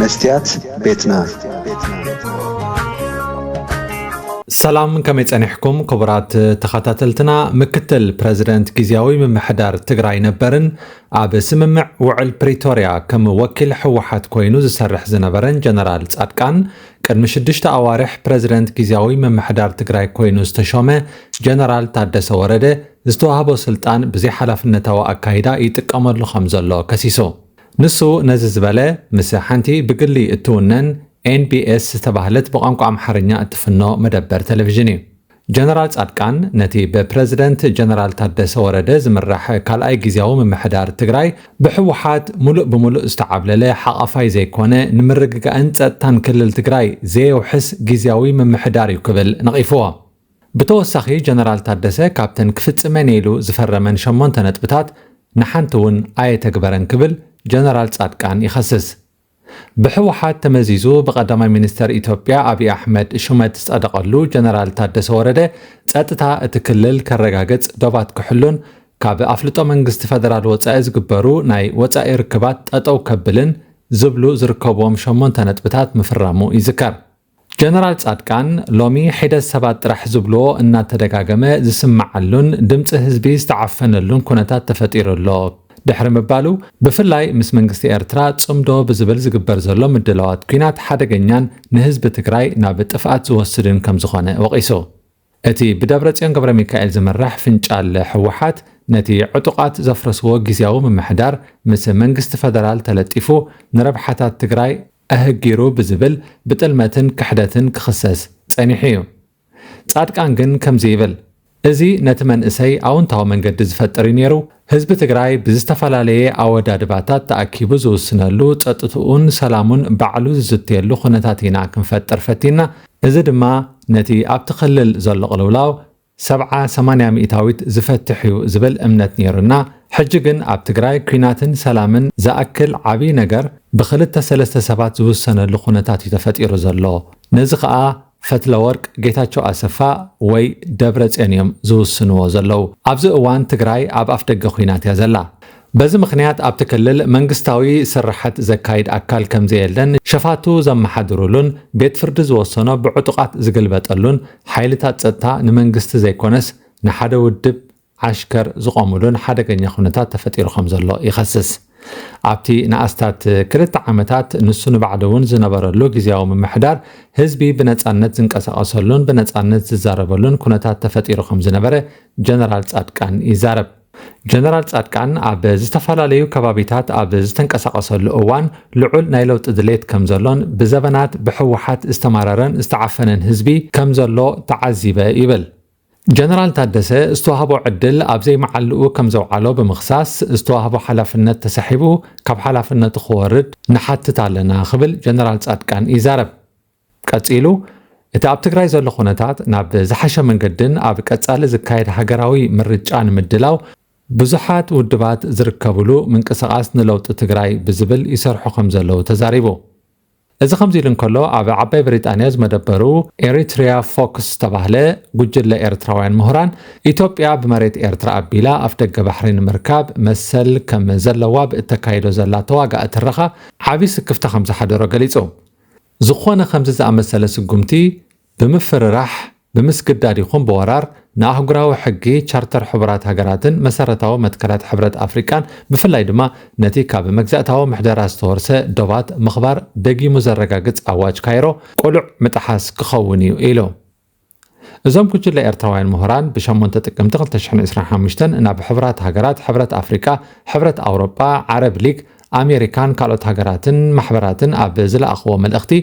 مستيات بيتنا سلام كما يصنحكم كبرات تخاتلتنا مكتل بريزيدنت جيزاوي من محدار تግራይ ነበርን ኣብ ስምምዕ ውዕል ፕሪቶሪያ ከም ወኪል ሕወሓት ኮይኑ ዝሰርሕ ዝነበረን ጀነራል ጻድቃን ቅድሚ 6 ኣዋርሕ ፕሬዝደንት ጊዜያዊ መምሕዳር ትግራይ ኮይኑ ዝተሾመ ጀነራል ታደሰ ወረደ ዝተዋህቦ ስልጣን ብዘይ ሓላፍነታዊ ኣካይዳ ይጥቀመሉ ከም ዘሎ ከሲሶ ንሱ ነዚ ዝበለ ምስ ሓንቲ ብግሊ እትውነን NBS ተባህለት በቋንቋ አምሓርኛ እትፍኖ መደበር ቴሌቪዥን ጀነራል ጻድቃን ነቲ በፕሬዝደንት ጀነራል ታደሰ ወረደ ዝምራሕ ካልኣይ ጊዜያዊ መምሕዳር ትግራይ ብሕወሓት ሙሉእ ብሙሉእ ዝተዓብለለ ሓቐፋይ ዘይኮነ ንምርግጋእን ጸጥታን ክልል ትግራይ ዘየውሕስ ጊዜያዊ መምሕዳር እዩ ክብል ነቒፍዎ ብተወሳኺ ጀነራል ታደሰ ካብተን ክፍጽመን ኢሉ ዝፈረመን 8 ነጥብታት ንሓንቲ እውን ኣየተግበረን ክብል ጀነራል ጻድቃን ይኸስስ بحوحات تمزيزو بقدماء منستر إثيوبيا أبي أحمد شمت صدقلو جنرال تادس ورده ጸጥታ እትክልል ከረጋገጽ ዶባት ክሕሉን ካብ ኣፍልጦ መንግስቲ ፌደራል ወጻኢ ዝግበሩ ናይ ወጻኢ ርክባት ጠጠው ከብልን ዝብሉ ዝርከቦም 8 ነጥብታት ምፍራሙ ይዝከር ጀነራል ጻድቃን ሎሚ ሒደት ሰባት ጥራሕ ዝብልዎ እናተደጋገመ ዝስማዓሉን ድምፂ ህዝቢ ዝተዓፈነሉን ኩነታት ተፈጢሩሎ ድሕሪ ምባሉ ብፍላይ ምስ መንግስቲ ኤርትራ ጽምዶ ብዝብል ዝግበር ዘሎ ምድላዋት ኩናት ሓደገኛን ንህዝቢ ትግራይ ናብ ጥፍኣት ዝወስድን ከም ዝኾነ ወቂሱ እቲ ብደብረጽዮን ገብረ ሚካኤል ዝመራሕ ፍንጫል ሕወሓት ነቲ ዕጡቃት ዘፍረስዎ ጊዜያዊ መምሕዳር ምስ መንግስቲ ፌደራል ተለጢፉ ንረብሓታት ትግራይ ኣህጊሩ ብዝብል ብጥልመትን ክሕደትን ክኽሰስ ጸኒሑ እዩ ጻድቃን ግን ከምዚ ይብል እዚ ነቲ መንእሰይ ኣውንታዊ መንገዲ ዝፈጥር ነይሩ ህዝቢ ትግራይ ብዝተፈላለየ ኣወዳድባታት ተኣኪቡ ዝውስነሉ ጸጥታኡን ሰላሙን ባዕሉ ዝዝትየሉ ኩነታት ኢና ክንፈጥር ፈቲና እዚ ድማ ነቲ ኣብቲ ክልል ዘሎ ቅልውላው 70-80 ሚእታዊት ዝፈትሕ እዩ ዝብል እምነት ነይሩና ሕጂ ግን ኣብ ትግራይ ኩናትን ሰላምን ዝኣክል ዓብይ ነገር ብ2-3 ሰባት ዝውሰነሉ ኩነታት እዩ ተፈጢሩ ዘሎ ነዚ ከዓ ፈትለወርቅ ጌታቸው ኣሰፋ ወይ ደብረጽዮን እዮም ዝውስንዎ ዘለው ኣብዚ እዋን ትግራይ ኣብ ኣፍደገ ኩናት እያ ዘላ በዚ ምኽንያት ኣብቲ ክልል መንግስታዊ ስራሓት ዘካይድ ኣካል ከም ዘየለን ሸፋቱ ዘመሓድሩሉን ቤት ፍርዲ ዝወሰኖ ብዕጡቃት ዝግልበጠሉን ሓይልታት ጸጥታ ንመንግስቲ ዘይኮነስ ንሓደ ውድብ ዓሽከር ዝቆሙሉን ሓደገኛ ኩነታት ተፈጢሩ ከም ዘሎ ይኸስስ ኣብቲ ንኣስታት 2 ዓመታት ንሱ ንባዕሉውን ዝነበረሉ ጊዜያዊ መምሕዳር ህዝቢ ብነጻነት ዝንቀሳቐሰሉን ብነጻነት ዝዛረበሉን ኩነታት ተፈጢሩ ከም ዝነበረ ጀነራል ጻድቃን ይዛረብ ጀነራል ጻድቃን ኣብ ዝተፈላለዩ ከባቢታት ኣብ ዝተንቀሳቐሰሉ እዋን ልዑል ናይ ለውጢ ድሌት ከም ዘሎን ብዘበናት ብሕወሓት ዝተማረረን ዝተዓፈነን ህዝቢ ከም ዘሎ ተዓዚበ ይብል ጀነራል ታደሰ ዝተዋህቦ ዕድል ኣብ ዘይመዓልኡ ከም ዘውዓሎ ብምኽሳስ ዝተዋህቦ ሓላፍነት ተሰሒቡ ካብ ሓላፍነቱ ክወርድ ንሓትት ኣለና ክብል ጀነራል ጻድቃን ይዛረብ ቀጺሉ እቲ ኣብ ትግራይ ዘሎ ኩነታት ናብ ዝሓሸ መንገድን ኣብ ቀጻሊ ዝካየድ ሃገራዊ ምርጫ ንምድላው ብዙሓት ውድባት ዝርከብሉ ምንቅስቓስ ንለውጢ ትግራይ ብዝብል ይሰርሑ ከም ዘለው ተዛሪቡ እዚ ከምዚ ኢሉ እንከሎ ኣብ ዓባይ ብሪጣንያ ዝመደበሩ ኤሪትሪያ ፎክስ ተባህለ ጉጅለ ኤርትራውያን ምሁራን ኢትዮጵያ ብመሬት ኤርትራ ኣቢላ ኣፍ ደገ ባሕሪ ንምርካብ መሰል ከም ዘለዋ ብእተካይዶ ዘላ ተዋጋእ ትረኻ ዓብይ ስክፍታ ከም ዝሓደሮ ገሊጹ ዝኾነ ከምዚ ዝኣመሰለ ስጉምቲ ብምፍርራሕ ብምስግዳድ ይኹን ብወራር ንኣህጉራዊ ሕጊ ቻርተር ሕቡራት ሃገራትን መሰረታዊ መትከላት ሕብረት ኣፍሪቃን ብፍላይ ድማ ነቲ ካብ መግዛእታዊ ምሕደራ ዝተወርሰ ዶባት ምኽባር ደጊሙ ዘረጋግጽ ኣዋጅ ካይሮ ቁሉዕ ምጥሓስ ክኸውን እዩ ኢሉ እዞም ጉጅለ ኤርትራውያን ምሁራን ብ8 ጥቅምቲ 2025 ናብ ሕብራት ሃገራት ሕብረት ኣፍሪቃ ሕብረት ኣውሮጳ ዓረብ ሊግ ኣሜሪካን ካልኦት ሃገራትን ማሕበራትን ኣብ ዝለኣኽዎ መልእኽቲ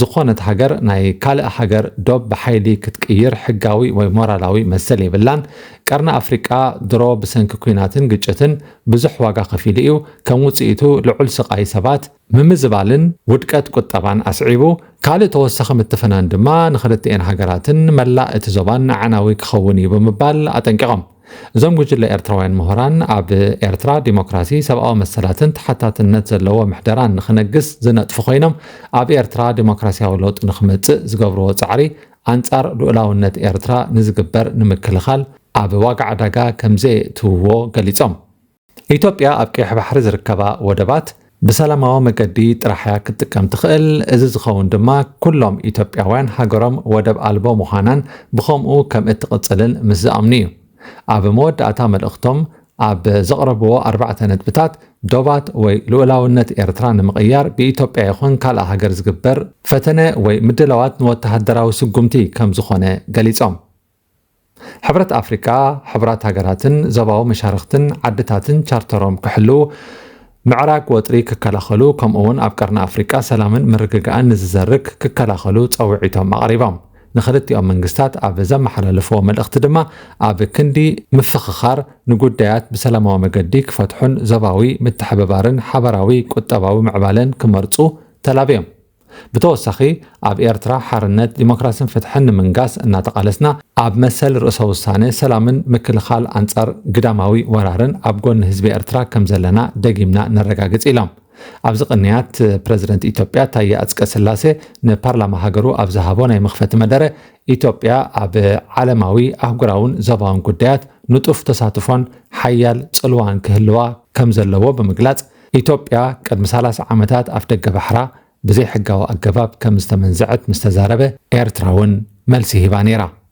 ዝኾነት ሃገር ናይ ካልእ ሃገር ዶብ ብሓይሊ ክትቅይር ሕጋዊ ወይ ሞራላዊ መሰል የብላን ቀርና ኣፍሪቃ ድሮ ብሰንኪ ኩናትን ግጭትን ብዙሕ ዋጋ ከፊሉ እዩ ከም ውፅኢቱ ልዑል ስቃይ ሰባት ምምዝባልን ውድቀት ቁጠባን ኣስዒቡ ካልእ ተወሳኺ ምትፍናን ድማ ንኽልቲአን ሃገራትን መላእ እቲ ዞባን ዓናዊ ክኸውን እዩ ብምባል ኣጠንቂቖም እዞም ጉጅለ ኤርትራውያን ምሁራን ኣብ ኤርትራ ዲሞክራሲ ሰብኣዊ መሰላትን ተሓታትነት ዘለዎ ምሕደራን ንኽነግስ ዝነጥፉ ኮይኖም ኣብ ኤርትራ ዲሞክራሲያዊ ለውጢ ንኽመጽእ ዝገብርዎ ጻዕሪ ኣንጻር ልኡላውነት ኤርትራ ንዝግበር ንምክልኻል ኣብ ዋጋ ዕዳጋ ከም ዘየእትውዎ ገሊጾም ኢትዮጵያ ኣብ ቀይሕ ባሕሪ ዝርከባ ወደባት بسلاماو مقدي طرحيا كتقم تخيل እዚ ዝኸውን ድማ ኩሎም ኢትዮጵያውያን ሃገሮም ወደብ ኣልቦ ምዃናን ብኸምኡ ከም እትቕፅልን ምስ ዝኣምኑ እዩ ኣብ መወዳእታ መልእኽቶም ኣብ ዘቕረብዎ 4 ነጥብታት ዶባት ወይ ልኡላውነት ኤርትራ ንምቕያር ብኢትዮጵያ ይኹን ካልእ ሃገር ዝግበር ፈተነ ወይ ምድላዋት ንወተሃደራዊ ስጉምቲ ከም ዝኾነ ገሊጾም ሕብረት ኣፍሪካ ሕብራት ሃገራትን ዞባዊ መሻርክትን ዓድታትን ቻርተሮም ክሕልው ምዕራግ ወጥሪ ክከላኸሉ ከምኡውን ኣብ ቀርኒ ኣፍሪካ ሰላምን ምርግጋእን ንዝዘርግ ክከላኸሉ ፀውዒቶም ኣቕሪቦም ንኽልቲኦም መንግስታት ኣብ ዘመሓላለፍዎ መልእኽቲ ድማ ኣብ ክንዲ ምፍኽኻር ንጉዳያት ብሰላማዊ መገዲ ክፈትሑን ዞባዊ ምትሕብባርን ሓበራዊ ቁጠባዊ ምዕባለን ክመርፁ ተላብዮም ብተወሳኺ ኣብ ኤርትራ ሓርነት ዲሞክራስን ፍትሕን ንምንጋስ እናተቃለስና ኣብ መሰል ርእሰ ውሳነ ሰላምን ምክልኻል አንጻር ግዳማዊ ወራርን ኣብ ጎኒ ህዝቢ ኤርትራ ከም ዘለና ደጊምና ነረጋግጽ ኢሎም ኣብዚ ቅንያት ፕሬዝደንት ኢትዮጵያ ታየ አጽቀሥላሴ ንፓርላማ ሃገሩ ኣብ ዝሃቦ ናይ መኽፈቲ መደረ ኢትዮጵያ ኣብ ዓለማዊ ኣህጉራውን ዞባውን ጉዳያት ንጡፍ ተሳትፎን ሓያል ጽልዋን ክህልዋ ከም ዘለዎ ብምግላጽ ኢትዮጵያ ቅድሚ 30 ዓመታት ኣፍ ደገ ባሕራ بزي حقاو أقباب كم استمنزعت مستزاربة إيرتراون ملسي هيبانيرا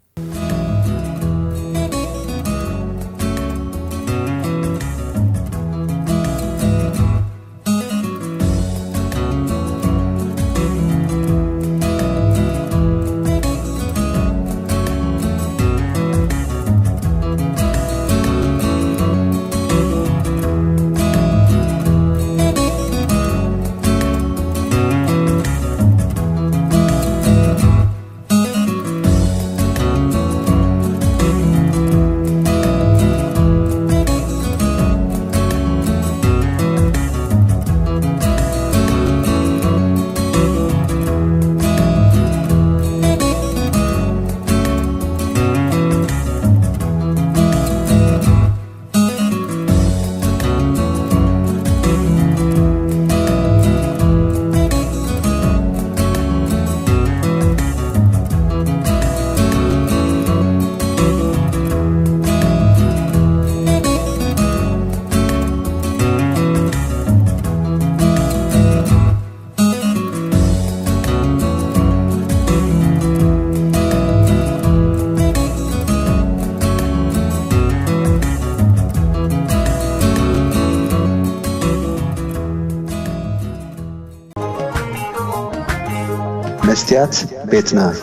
مستيات بيتنا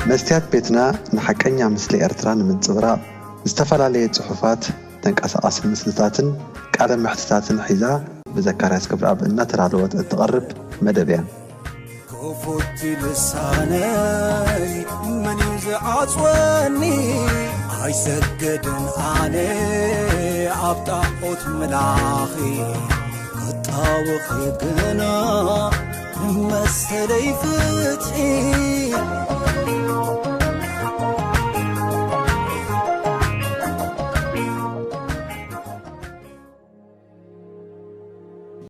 مستيات بيتنا نحكينا مثل إرتران من صغراء استفعل صحفات تنقص مسلتاتن قال محتتاتن حيزا بذكرات كبر أب إن ترى الوقت تقرب مدبيا كفوت لساني من يزعج وني هاي سجدن علي عبطاقوت ملاخي طاوخي قنا مسلي فتحي